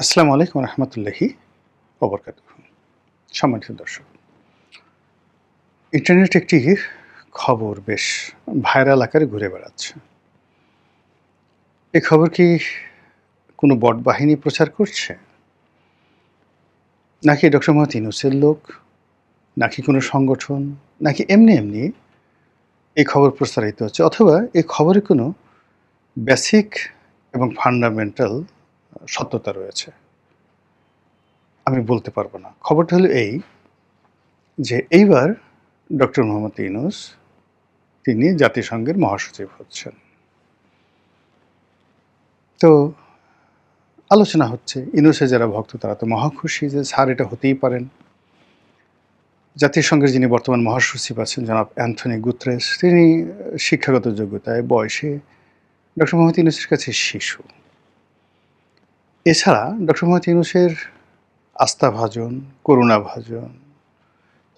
আসসালামু আলাইকুম রহমতুল্লাহি ওবরকাতুহু। সম্মানিত দর্শক, ইন্টারনেট একটি খবর বেশ ভাইরাল আকারে ঘুরে বেড়াচ্ছে। এই খবর কি কোনো বট বাহিনী প্রচার করছে? নাকি ডক্টর মোহাম্মদ ইউনূসের লোক? নাকি কোনো সংগঠন? নাকি এমনি এই খবর প্রচারিত হচ্ছে? অথবা এই খবরে কোনো বেসিক এবং ফান্ডামেন্টাল সত্যতা রয়েছে? আমি বলতে পারব না। খবরটা হলো এই যে এইবার ডক্টর মোহাম্মদ ইউনূস তিনি জাতিসংঘের মহাসচিব হচ্ছেন। তো আলোচনা হচ্ছে। ইউনূসের যারা ভক্ত তারা তো মহা খুশি যে স্যার এটা হতেই পারেন। জাতিসংঘের যিনি বর্তমান মহাসচিব আছেন জনাব অ্যান্থনি গুতেরেস, তিনি শিক্ষাগত যোগ্যতায়, বয়সে ডক্টর মোহাম্মদ ইউনূসের কাছে শিশু। এছাড়া ডক্টর মোহাম্মদ ইউনূসের আস্থাভাজন, করুণাভাজন,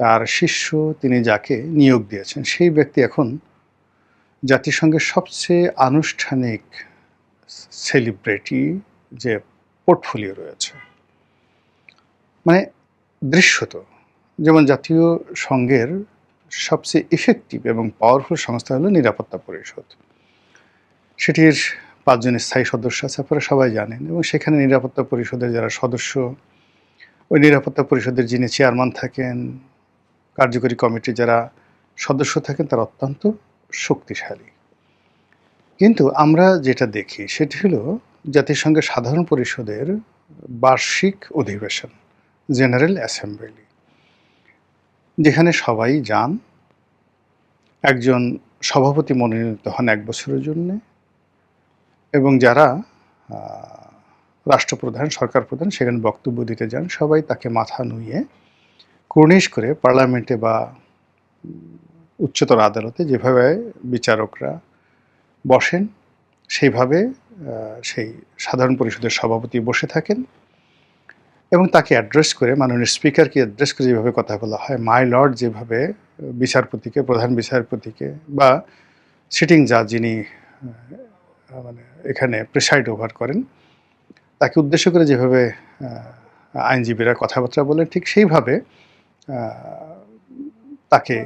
তার শিষ্য তিনি যাকে নিয়োগ দিয়েছেন, সেই ব্যক্তি এখন জাতিসংঘের সবচেয়ে আনুষ্ঠানিক সেলিব্রিটি যে পোর্টফোলিও রয়েছে। মানে দৃশ্যত যেমন জাতীয় সংঘের সবচেয়ে ইফেক্টিভ এবং পাওয়ারফুল সংস্থা হলো নিরাপত্তা পরিষদ। সেটির ৫ জন স্থায়ী সদস্য আছে, আপনারা সবাই জানেন। এবং সেখানে নিরাপত্তা পরিষদের যারা সদস্য, ওই নিরাপত্তা পরিষদের যিনি চেয়ারম্যান থাকেন, কার্যকরী কমিটির যারা সদস্য থাকেন, তারা অত্যন্ত শক্তিশালী। কিন্তু আমরা যেটা দেখি সেটি হলো জাতিসংঘের সাধারণ পরিষদের বার্ষিক অধিবেশন, জেনারেল অ্যাসেম্বলি, যেখানে সবাই যান। একজন সভাপতি মনোনীত হন ১ বছরের জন্যে এবং যারা রাষ্ট্রপ্রধান, সরকার প্রধান সেখানে বক্তব্য দিতে যান, সবাই তাকে মাথা নুইয়ে কুর্নিশ করে পার্লামেন্টে বা উচ্চতর আদালতে যেভাবে বিচারকরা বসেন সেইভাবে সেই সাধারণ পরিষদের সভাপতি বসে থাকেন এবং তাকে অ্যাড্রেস করে, মাননীয় স্পিকারকে অ্যাড্রেস করে যেভাবে কথা বলা হয়, মাই লর্ড যেভাবে বিচারপতিকে, প্রধান বিচারপতিকে বা সিটিং জাজ যিনি মানে এখানে প্রেসাইড ওভার করেন, তাকে উদ্দেশ্য করে যেভাবে আইনজীবীরা কথাবার্তা বলেন, ঠিক সেইভাবে তাকে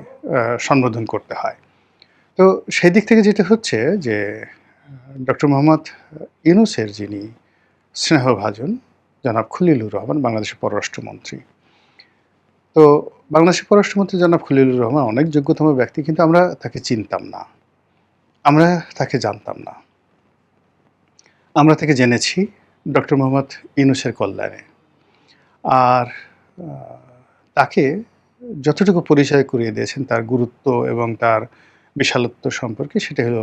সম্বোধন করতে হয়। তো সেই দিক থেকে যেটা হচ্ছে যে ডক্টর মোহাম্মদ ইউনূসের যিনি স্নেহভাজন জনাব খলিলুর রহমান, বাংলাদেশের পররাষ্ট্রমন্ত্রী। তো বাংলাদেশের পররাষ্ট্রমন্ত্রী জনাব খলিলুর রহমান অনেক যোগ্যতম ব্যক্তি, কিন্তু আমরা তাকে চিনতাম না, আমরা তাকে জানতাম না। আমরা তাকে জেনেছি ডক্টর মোহাম্মদ ইউনূসের কল্যাণে। আর তাকে যতটুকু পরিচয় করিয়ে দিয়েছেন তার গুরুত্ব এবং তার বিশালত্ব সম্পর্কে, সেটা হলো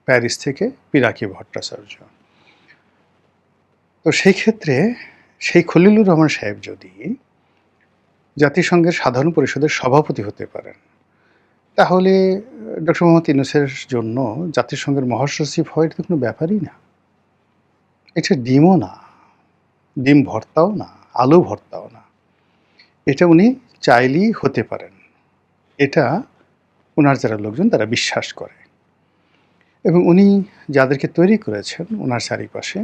প্যারিস থেকে পিনাকি ভট্টাচার্য। তো সেই ক্ষেত্রে সেই খলিলুর রহমান সাহেব যদি জাতিসংঘের সাধারণ পরিষদের সভাপতি হতে পারেন, তাহলে ডক্টর মোহাম্মদ ইউনূসের জন্য জাতিসংঘের মহাসচিব হওয়া এটা তো কোনো ব্যাপারই না। এটা ডিমও না, ডিম ভর্তাও না, আলু ভর্তাও না। এটা উনি চাইলেই হতে পারেন। এটা উনার যারা লোকজন তারা বিশ্বাস করে এবং উনি যাদেরকে তৈরি করেছেন উনার চারিপাশে,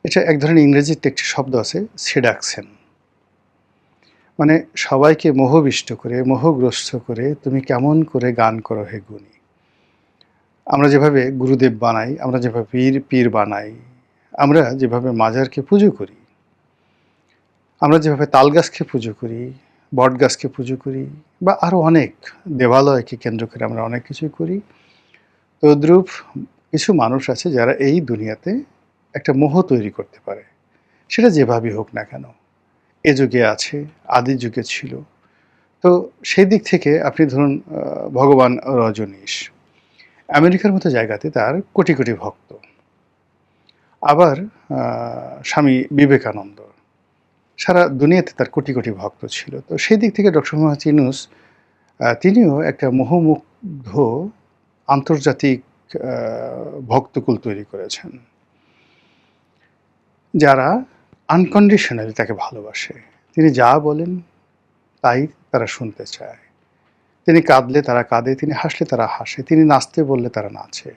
এটা এক ধরনের ইংরেজিতে একটি শব্দ আছে, সেডাকশন। মানে সবাইকে মোহবিষ্ট করে, মোহগ্রস্ত করে, তুমি কেমন করে গান করো হে গুণী। আমরা যেভাবে গুরুদেব বানাই, আমরা যেভাবে পীর বানাই, আমরা যেভাবে মাজারকে পুজো করি, আমরা যেভাবে তাল গাছকে পুজো করি, বট গাছকে পুজো করি, বা আরও অনেক দেবালয়কে কেন্দ্র করে আমরা অনেক কিছুই করি, তদ্রূপ কিছু মানুষ আছে যারা এই দুনিয়াতে একটা মোহ তৈরি করতে পারে, সেটা যেভাবেই হোক না কেন। এ যুগে আছে, আদি যুগে ছিল। তো সেই দিক থেকে আপনি ধরুন ভগবান রজনীশ, আমেরিকার মতো জায়গাতে তার কোটি কোটি ভক্ত। আবার স্বামী বিবেকানন্দ, সারা দুনিয়াতে তার কোটি কোটি ভক্ত ছিল। তো সেই দিক থেকে ডক্টর মোহাম্মদ ইউনূস তিনিও একটা মোহমুগ্ধ আন্তর্জাতিক ভক্তকুল তৈরি করেছেন, যারা আনকন্ডিশনালি তাকে ভালোবাসে। তিনি যা বলেন তাই তারা শুনতে চায়। তিনি কাঁদলে তারা কাঁদে, তিনি হাসলে তারা হাসে, তিনি নাচতে বললে তারা নাচে।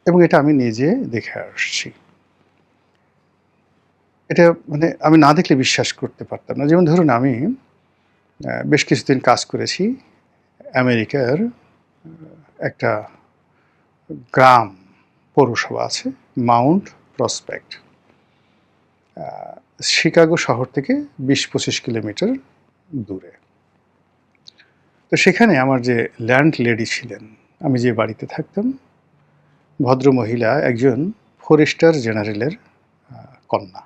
এবং এটা আমি নিজে দেখে আসছি। এটা মানে আমি না দেখলে বিশ্বাস করতে পারতাম না। যেমন ধরুন আমি বেশ কিছুদিন কাজ করেছি আমেরিকার একটা গ্রাম পৌরসভা আছে মাউন্ট প্রসপেক্ট। আ শিকাগো শহর থেকে ২০-২৫ কিলোমিটার দূরে। তো সেখানে আমার যে ল্যান্ড লেডি ছিলেন, আমি যে বাড়িতে থাকতাম, ভদ্রমহিলা একজন ফরেস্টার জেনারেলের আ কন্যা।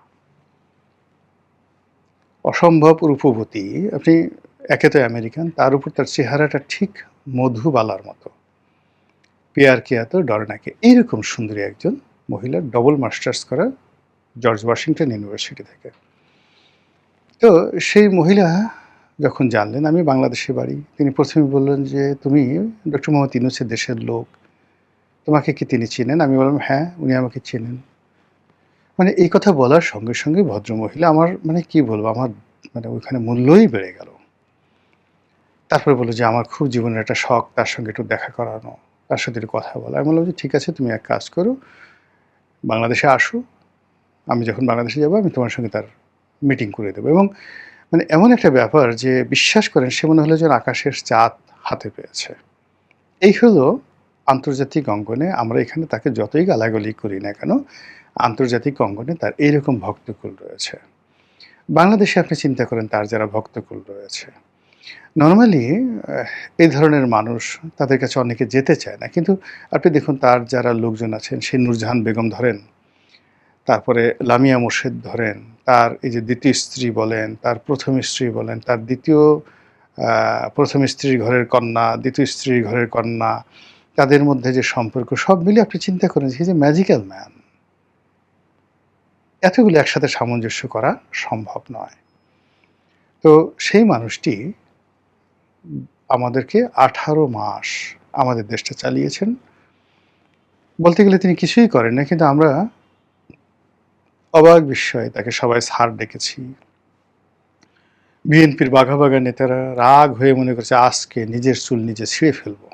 অসম্ভব রূপবতী। আপনি একে তো আমেরিকান, তার উপর তার চেহারাটা ঠিক মধুবালার মতো। পিয়ার কিয়া তো ডরে নাকে। এইরকম সুন্দরী একজন মহিলা ডবল মাস্টার্স করা জর্জ ওয়াশিংটন ইউনিভার্সিটি থেকে। তো সেই মহিলা যখন জানলেন আমি বাংলাদেশে বাড়ি, তিনি ১ম এ বললেন যে, "তুমি ডক্টর মোহাম্মদ ইউনূসের দেশের লোক। তোমাকে কি তিনি চিনেন?" আমি বললাম, "হ্যাঁ, উনি আমাকে চেনেন।" মানে এই কথা বলার সঙ্গে, সঙ্গে ভদ্রমহিলা আমার মানে কি বলবো, আমার মানে ওইখানে মূল্যই বেড়ে গেল। তারপরে বলল যে, "আমার খুব জীবনের একটা শখ তার সঙ্গে একটু দেখা করানো, তার সাথে একটু কথা বলা।" আমি বললাম যে, "ঠিক আছে, তুমি এক কাজ করো, বাংলাদেশে আসো। আমি যখন বাংলাদেশে যাবো আমি তোমার সঙ্গে তার মিটিং করে দেবো।" এবং মানে এমন একটা ব্যাপার যে বিশ্বাস করেন সে মনে হলো যেন আকাশের চাঁদ হাতে পেয়েছে। এই হলো আন্তর্জাতিক অঙ্গনে আমরা এখানে তাকে যতই গালাগালি করি না কেন, আন্তর্জাতিক অঙ্গনে তার এইরকম ভক্তকুল রয়েছে। বাংলাদেশে আপনি চিন্তা করেন তার যারা ভক্তকুল রয়েছে। নরমালি এই ধরনের মানুষ তাদের কাছে অনেকে যেতে চায় না। কিন্তু আপনি দেখুন তার যারা লোকজন আছেন, সেই নূরজাহান বেগম ধরেন, তারপরে লামিয়া মোর্শেদ ধরেন, তার এই যে ২য় স্ত্রী বলেন, তার ১ম স্ত্রী বলেন, তার ১ম স্ত্রীর ঘরের কন্যা, ২য় স্ত্রীর ঘরের কন্যা, তাদের মধ্যে যে সম্পর্ক সব মিলিয়ে আপনি চিন্তা করেন he is a magical man. এতগুলো একসাথে সামঞ্জস্য করা সম্ভব নয়। তো সেই মানুষটি আমাদেরকে ১৮ মাস আমাদের দেশটা চালিয়েছেন। বলতে গেলে তিনি কিছুই করেন নাই। কিন্তু আমরা অবাক বিস্ময়ে তাকে সবাই স্যার ডেকেছি। বিএনপির বাঘা বাঘা নেতারা রাগ হয়ে মনে করছে আজকে নিজের চুল নিজে ছিঁড়ে ফেলবো।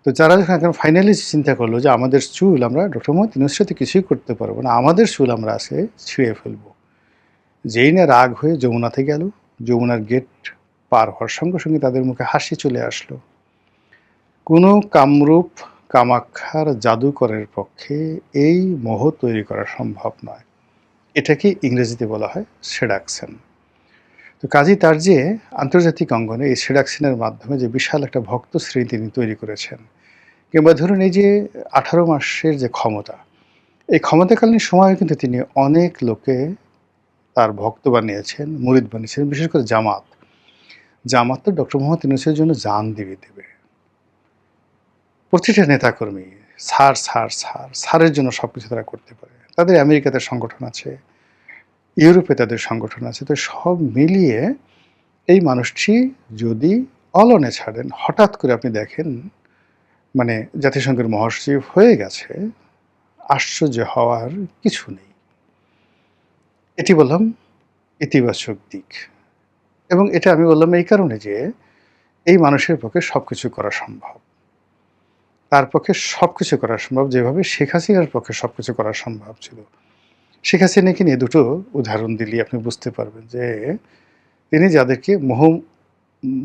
তো যারা যখন এখন ফাইনালি চিন্তা করলো যে আমাদের চুল আমরা ডক্টর মোহাম্মদ ইউনূসের সাথে কিছুই করতে পারবো না, আমাদের চুল আমরা আজকে ছিঁড়ে ফেলবো। যেই না রাগ হয়ে যমুনাতে গেল, যমুনার গেট পার হওয়ার সঙ্গে সঙ্গে তাদের মুখে হাসি চলে আসলো। কোনো কামরূপ কামাক্ষার জাদুকরের পক্ষে এই মোহ তৈরি করা সম্ভব নয়। এটাকে ইংরেজিতে বলা হয় সেডাকশন। তো কাজেই তার যে আন্তর্জাতিক অঙ্গনে এই সেডাকশনের মাধ্যমে যে বিশাল একটা ভক্ত শ্রেণী তিনি তৈরি করেছেন, কিংবা ধরুন এই যে ১৮ মাসের যে ক্ষমতা, এই ক্ষমতাকালীন সময়ে কিন্তু তিনি অনেক লোককে তার ভক্ত বানিয়েছেন, মুরিদ বানিয়েছেন, বিশেষ করে জামাত। জামাত তো ডক্টর মোহাম্মদ ইউনূসের জন্য জান দেবে। প্রতিটা নেতাকর্মী স্যার, স্যার, স্যার, স্যারের জন্য সবকিছু তারা করতে পারে। তাদের আমেরিকাতে সংগঠন আছে, ইউরোপে তাদের সংগঠন আছে। তো সব মিলিয়ে এই মানুষটি যদি অলনে ছাড়েন, হঠাৎ করে আপনি দেখেন মানে জাতিসংঘের মহাসচিব হয়ে গেছে, আশ্চর্য হওয়ার কিছু নেই। এটি বললাম ইতিবাচক দিক। এবং এটা আমি বললাম এই কারণে যে এই মানুষের পক্ষে সবকিছু করা সম্ভব। তার পক্ষে সবকিছু করা সম্ভব যেভাবে শেখ হাসিনার পক্ষে সবকিছু করা সম্ভব ছিল। শেখ হাসিনাকে নিয়ে দুটো উদাহরণ দিলেই আপনি বুঝতে পারবেন যে তিনি যাদেরকে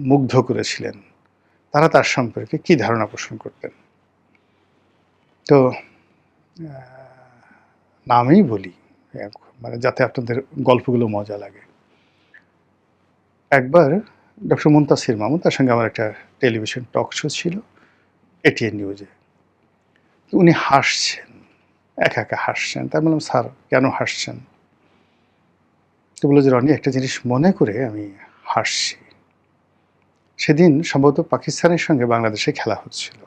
মুগ্ধ করেছিলেন তারা তার সম্পর্কে কী ধারণা পোষণ করতেন। তো নামেই বলি মানে যাতে আপনাদের গল্পগুলো মজা লাগে। একবার ডক্টর মুনতাসির মামুন, তার সঙ্গে আমার একটা টেলিভিশন টক শো ছিল এটিএন নিউজে। উনি হাসছেন, একা একা হাসছেন। তা আমি বললাম, "স্যার কেন হাসছেন?" তো বলল যে, "রনি একটা জিনিস মনে করে আমি হাসছি। সেদিন সম্ভবত পাকিস্তানের সঙ্গে বাংলাদেশে খেলা হচ্ছিল।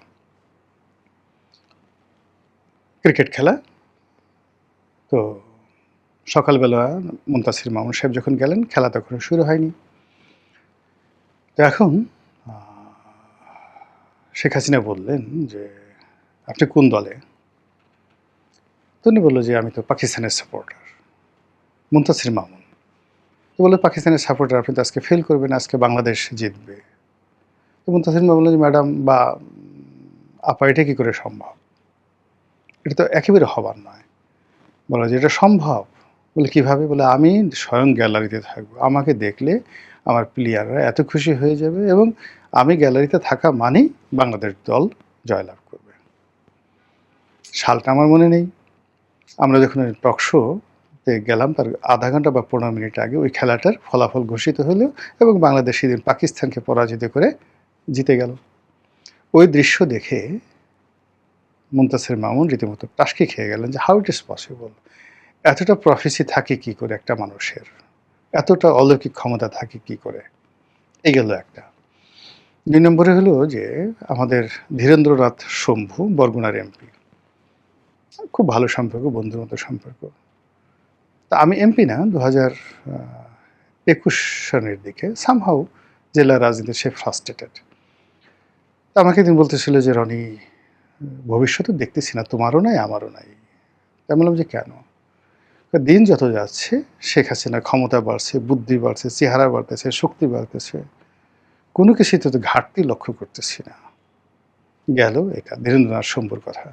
ক্রিকেট খেলা। তো সকালবেলা মুনতাসির মামুন সাহেব যখন গেলেন, খেলা তখনও শুরু হয়নি। তো এখন আ শেখ হাসিনা বললেন যে, "আপনি কোন দলে?" তো উনি বলল যে, "আমি তো পাকিস্তানের সাপোর্টার।" মুনতাসির মামুন। তো বলল, "পাকিস্তানের সাপোর্টার আপনি তো আজকে ফেল করবেন, আজকে বাংলাদেশ জিতবে।" তো মুনতাসির মামুন বললেন যে, "ম্যাডাম বা আপা এটা কি করে সম্ভব? এটা তো একেবারে হবার নয়।" বলল যে, "এটা সম্ভব। বলে, "কিভাবে?" বলে, "আমি স্বয়ং গ্যালারিতে থাকবো। আমাকে দেখলে আমার প্লেয়াররা এত খুশি হয়ে যাবে এবং আমি গ্যালারিতে থাকা মানেই বাংলাদেশ দল জয়লাভ করবে।" সালটা আমার মনে নেই। আমরা যখন ওই টক শোতে গেলাম তার আধা ঘন্টা বা ১৫ মিনিট আগে ওই খেলাটার ফলাফল ঘোষিত হলো এবং বাংলাদেশ সেদিন পাকিস্তানকে পরাজিত করে জিতে গেল। ওই দৃশ্য দেখে মুনতাসির মামুন রীতিমতো টাসকি খেয়ে গেলেন যে, "হাউ ইট ইজ পসিবল? এতটা প্রফেসি থাকে কি করে একটা মানুষের? এতটা অলৌকিক ক্ষমতা থাকে কি করে?" এই গেল একটা। ২ নম্বরে হলো যে আমাদের ধীরেন্দ্রনাথ শম্ভু বরগুনার এমপি। খুব ভালো সম্পর্ক, বন্ধুর মতো সম্পর্ক। তা আমি এমপি না ২০২১ সনের দিকে সামহাউ জেলা রাজনীতিতে সে ফ্রাস্ট্রেটেড। তো আমাকে একদিন বলতেছিল যে, "রনি, ভবিষ্যতে দেখতেছি না, তোমারও নাই আমারও নাই।" তা আমি বললাম যে, "কেন?" দিন যত যাচ্ছে শেখ হাসিনার ক্ষমতা বাড়ছে, বুদ্ধি বাড়ছে, চেহারা বাড়তেছে, শক্তি বাড়তেছে। কোনো কিছুতে তো ঘাটতি লক্ষ্য করতেছি না। গেল এটা ধীরেন্দ্রনাথ শম্ভুর কথা।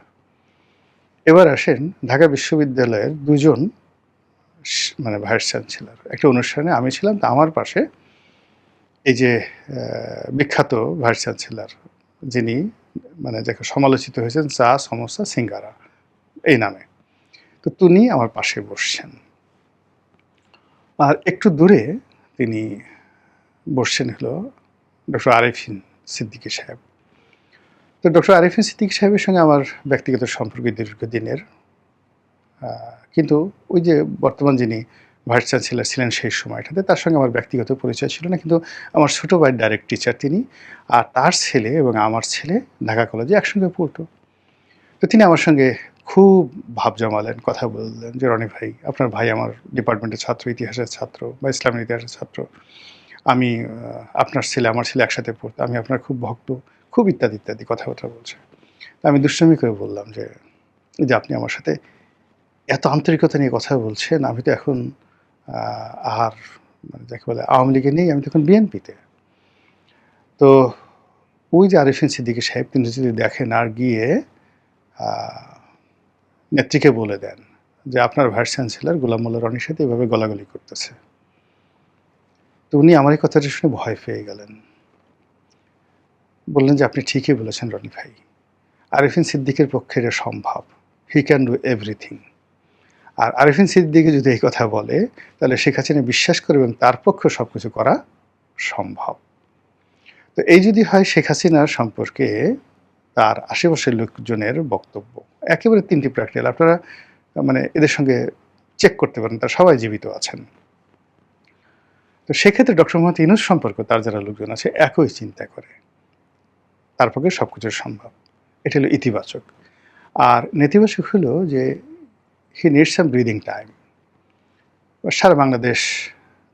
এবার আসেন ঢাকা বিশ্ববিদ্যালয়ের ২ জন মানে ভাইস চ্যান্সেলর। একটা অনুষ্ঠানে আমি ছিলাম, তো আমার পাশে এই যে বিখ্যাত ভাইস চ্যান্সেলর যিনি মানে যাকে সমালোচিত হয়েছেন চা, সমোসা, সিঙ্গারা এই নামে। তো তিনি আমার পাশে বসছেন। আর একটু দূরে তিনি বসছেন হলো ডক্টর আরিফিন সিদ্দিকী সাহেব। তো ডক্টর আরিফিন সিদ্দিকী সাহেবের সঙ্গে আমার ব্যক্তিগত সম্পর্ক দীর্ঘদিনের। কিন্তু ওই যে বর্তমান যিনি ভাইস চ্যান্সেলর ছিলেন সেই সময়টাতে তার সঙ্গে আমার ব্যক্তিগত পরিচয় ছিল না। কিন্তু আমার ছোট ভাইয়ের ডাইরেক্ট টিচার তিনি। আর তার ছেলে এবং আমার ছেলে ঢাকা কলেজে একসঙ্গে পড়তো। তো তিনি আমার সঙ্গে খুব ভাব জমালেন, কথা বললেন যে, "রনি ভাই, আপনার ভাই আমার ডিপার্টমেন্টের ছাত্র, ইতিহাসের ছাত্র বা ইসলামের ইতিহাসের ছাত্র। আমি আপনার ছেলে, আমার ছেলে একসাথে পড়তো। আমি আপনার খুব ভক্ত।" খুব ইত্যাদি, ইত্যাদি কথাবার্তা বলছে। আমি দুষ্টামি করে বললাম যে, "এই যে আপনি আমার সাথে এত আন্তরিকতা নিয়ে কথা বলছেন, আমি তো এখন আ আর মানে যাকে বলে আওয়ামী লীগে নেই, আমি তো এখন বিএনপিতে।" তো ওই যে আরিফিন সিদ্দিকী সাহেব তিনি যদি দেখেন আর গিয়ে আ নেত্রীকে বলে দেন যে, "আপনার ভাইস চ্যান্সেলর গোলাম মোল্লা রনির সাথে এভাবে গলাগলি করতেছে।" তো উনি আমার এই কথাটা শুনে ভয় পেয়ে গেলেন। বললেন যে, "আপনি ঠিকই বলেছেন রনি ভাই। আরিফিন সিদ্দিকের পক্ষে এটা সম্ভব। He can do everything. আর আরিফিন সিদ্দিকী যদি এই কথা বলে, তাহলে শেখ হাসিনা বিশ্বাস করবে এবং তার পক্ষেও সবকিছু করা সম্ভব।" তো এই যদি হয় শেখ হাসিনার সম্পর্কে তার আশেপাশের লোকজনের বক্তব্য। একেবারে ৩ টি প্র্যাকটিক্যাল। আপনারা মানে এদের সঙ্গে চেক করতে পারেন, তারা সবাই জীবিত আছেন। তো সেক্ষেত্রে ডক্টর মোহাম্মদ ইউনূস সম্পর্কে তার যারা লোকজন আছে একই চিন্তা করে। তার পক্ষে সবকিছু সম্ভব। এটা হলো ইতিবাচক। আর নেতিবাচক হলো যে he needs some breathing time. সারা বাংলাদেশ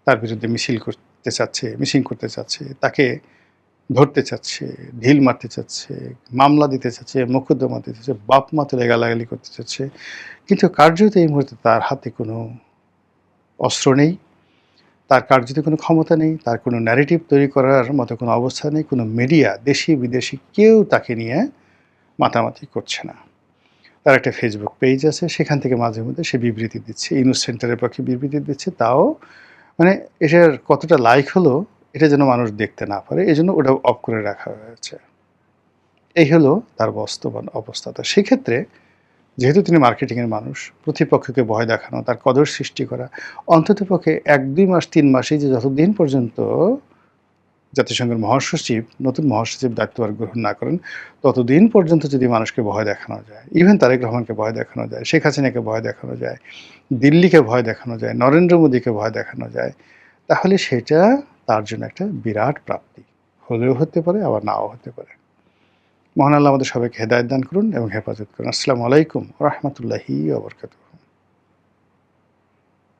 তার বিরুদ্ধে মিছিল করতে চাচ্ছে, মিছিল করতে চাচ্ছে, তাকে ধরতে চাচ্ছে, ঢিল মারতে চাচ্ছে, মামলা দিতে চাচ্ছে, মোকদ্দমা দিতে চাচ্ছে, বাপ মা তুলে গালাগালি করতে চাচ্ছে। কিন্তু কার্যত এই মুহূর্তে তার হাতে কোনো অস্ত্র নেই, তার কার্যত কোনো ক্ষমতা নেই, তার কোনো ন্যারেটিভ তৈরি করার মতো কোনো অবস্থা নেই, কোনো মিডিয়া দেশি বিদেশি কেউ তাকে নিয়ে মাতামাতি করছে না। তার একটা ফেসবুক পেজ আছে, সেখান থেকে মাঝে মধ্যে সে বিবৃতি দিচ্ছে, ইউনূস সেন্টারের পক্ষে বিবৃতি দিচ্ছে, তাও মানে এটার কতটা লাইক হলো এটা যেন মানুষ দেখতে না পারে, এজন্য ওটা অফ করে রাখা হয়েছে। এই হলো তার বাস্তবায়ন অবস্থা। তো সেক্ষেত্রে যেহেতু তিনি মার্কেটিংয়ের মানুষ, প্রতিপক্ষকে ভয় দেখানো, তার কদর সৃষ্টি করা, অন্ততপক্ষে ১-২ মাস ৩ মাসে যে যতদিন পর্যন্ত জাতিসংঘের মহাসচিব, নতুন মহাসচিব দায়িত্বভার গ্রহণ না করেন, ততদিন পর্যন্ত যদি মানুষকে ভয় দেখানো যায়, ইভেন তারেক রহমানকে ভয় দেখানো যায়, শেখ হাসিনাকে ভয় দেখানো যায়, দিল্লিকে ভয় দেখানো যায়, নরেন্দ্র মোদীকে ভয় দেখানো যায়, তাহলে সেটা তার জন্য একটা বিরাট প্রাপ্তি। হলেও হতে পারে, আবার নাও হতে পারে। মহান আল্লাহ আমাদের সবাইকে হেদায়েত দান করুন এবং হেফাজত করুন। আসসালামু আলাইকুম ওয়া রাহমাতুল্লাহি ওয়া বারাকাতুহু।